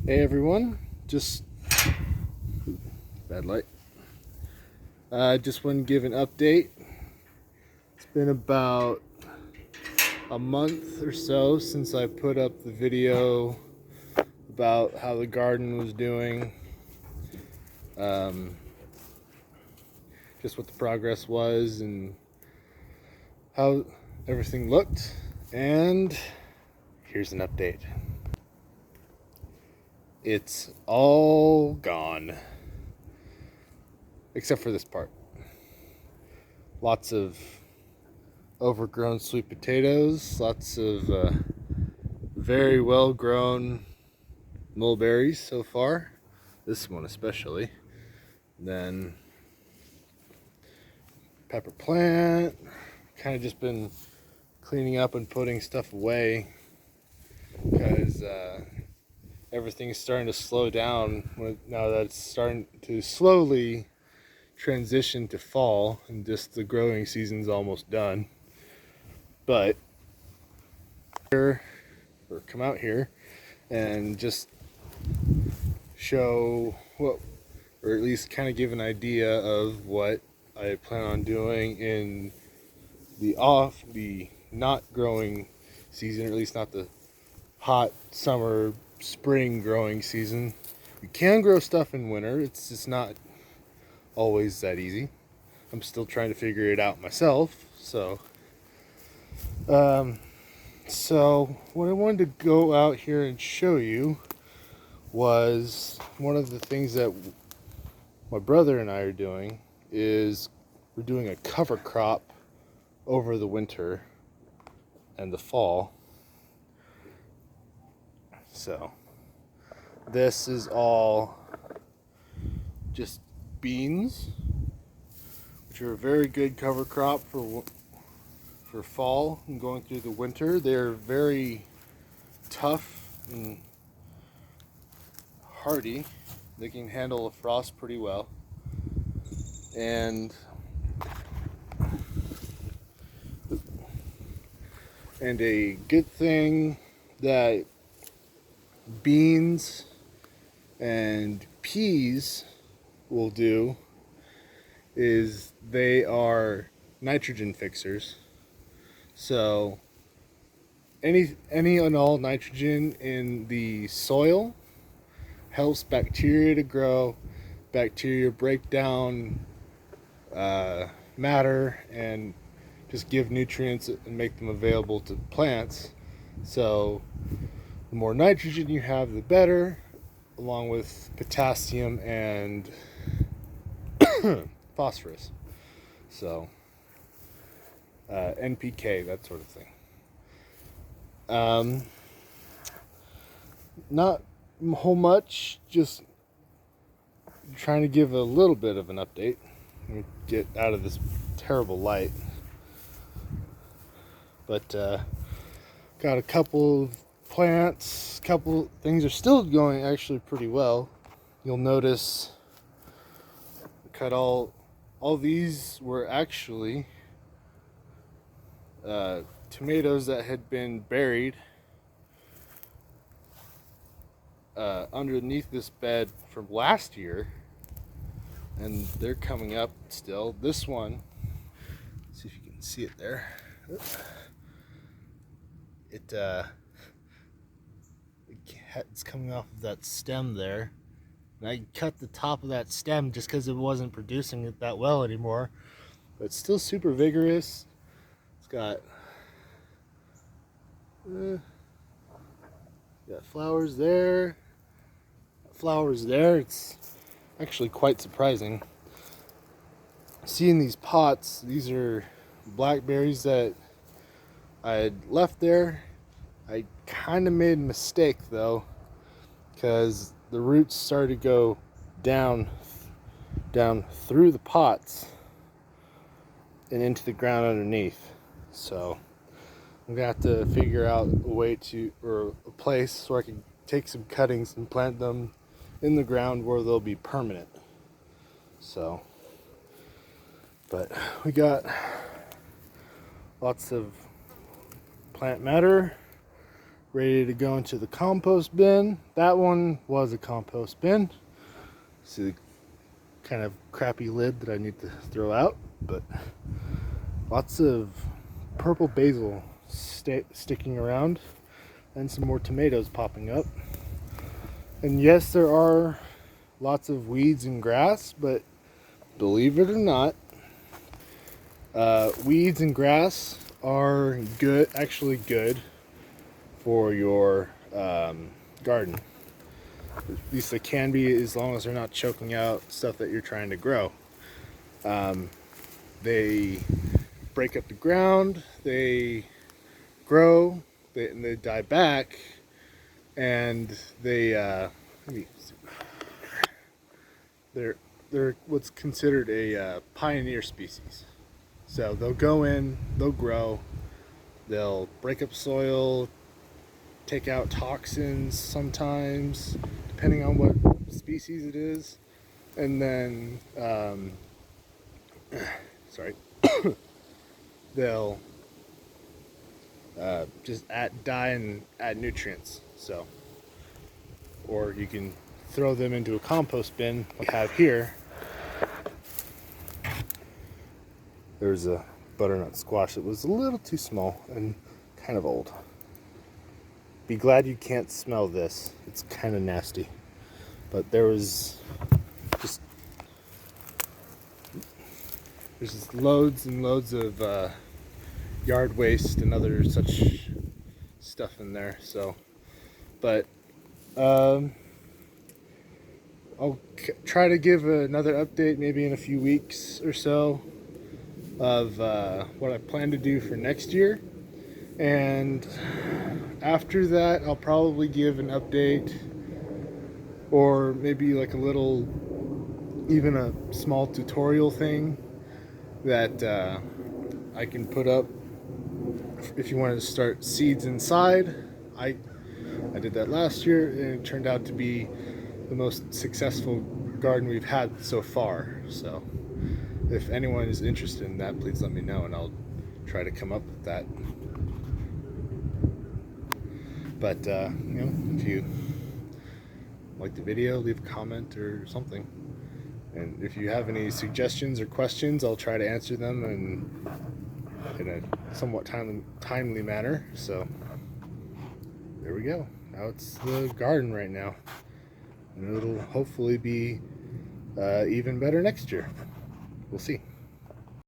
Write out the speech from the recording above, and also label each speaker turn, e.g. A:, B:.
A: Hey everyone, just bad light. Just want to give an update. It's been about a month or so since I put up the video about how the garden was doing, just what the progress was and how everything looked. And here's an update. It's all gone. Except for this part. Lots of overgrown sweet potatoes, lots of very well grown mulberries so far. This one especially. Then pepper plant. Kind of just been cleaning up and putting stuff away because everything's starting to slow down now that it's starting to slowly transition to fall and just the growing season's almost done. But here, or come out here and just show what, or at least kind of give an idea of what I plan on doing in the not growing season, or at least not the hot summer spring growing season. You can grow stuff in winter, it's just not always that easy. I'm still trying to figure it out myself. So what I wanted to go out here and show you was one of the things that my brother and I are doing is we're doing a cover crop over the winter and the fall. So this is all just beans, which are a very good cover crop for fall and going through the winter. They're very tough and hardy. They can handle a frost pretty well. And a good thing that beans and peas will do is they are nitrogen fixers. So any and all nitrogen in the soil helps bacteria to grow. Bacteria break down matter and just give nutrients and make them available to plants. So the more nitrogen you have, the better, along with potassium and phosphorus. So NPK, that sort of thing. Not a whole much, just trying to give a little bit of an update. Let me get out of this terrible light. But got a couple of plants, couple things are still going actually pretty well. You'll notice cut all these were actually tomatoes that had been buried underneath this bed from last year, and they're coming up still. This one, see if you can see it there. It's coming off of that stem there, and I cut the top of that stem just because it wasn't producing it that well anymore, but it's still super vigorous. It's got flowers there, It's actually quite surprising. Seeing these pots, these are blackberries that I had left there. I kind of made a mistake though, because the roots started to go down through the pots and into the ground underneath. So I'm gonna have to figure out a way or a place so I can take some cuttings and plant them in the ground where they'll be permanent. So, but we got lots of plant matter ready to go into the compost bin. That one was a compost bin. See the kind of crappy lid that I need to throw out, but lots of purple basil sticking around and some more tomatoes popping up. And yes, there are lots of weeds and grass, but believe it or not, weeds and grass are good, actually good for your garden. At least they can be, as long as they're not choking out stuff that you're trying to grow. They break up the ground, they grow, and they die back, and they're what's considered a pioneer species. So they'll go in, they'll grow, they'll break up soil, take out toxins sometimes, depending on what species it is, and then they'll just die and add nutrients. So, or you can throw them into a compost bin like I have here. There's a butternut squash that was a little too small and kind of old. Be glad you can't smell this. It's kind of nasty. But there's just loads and loads of yard waste and other such stuff in there. So, but I'll try to give another update maybe in a few weeks or so of what I plan to do for next year. And after that, I'll probably give an update, or maybe like a little, even a small tutorial thing that I can put up if you wanted to start seeds inside. I did that last year, and it turned out to be the most successful garden we've had so far. So if anyone is interested in that, please let me know, and I'll try to come up with that. But if you like the video, leave a comment or something. And if you have any suggestions or questions, I'll try to answer them in a somewhat timely manner. So there we go. Now it's the garden right now, and it'll hopefully be even better next year. We'll see.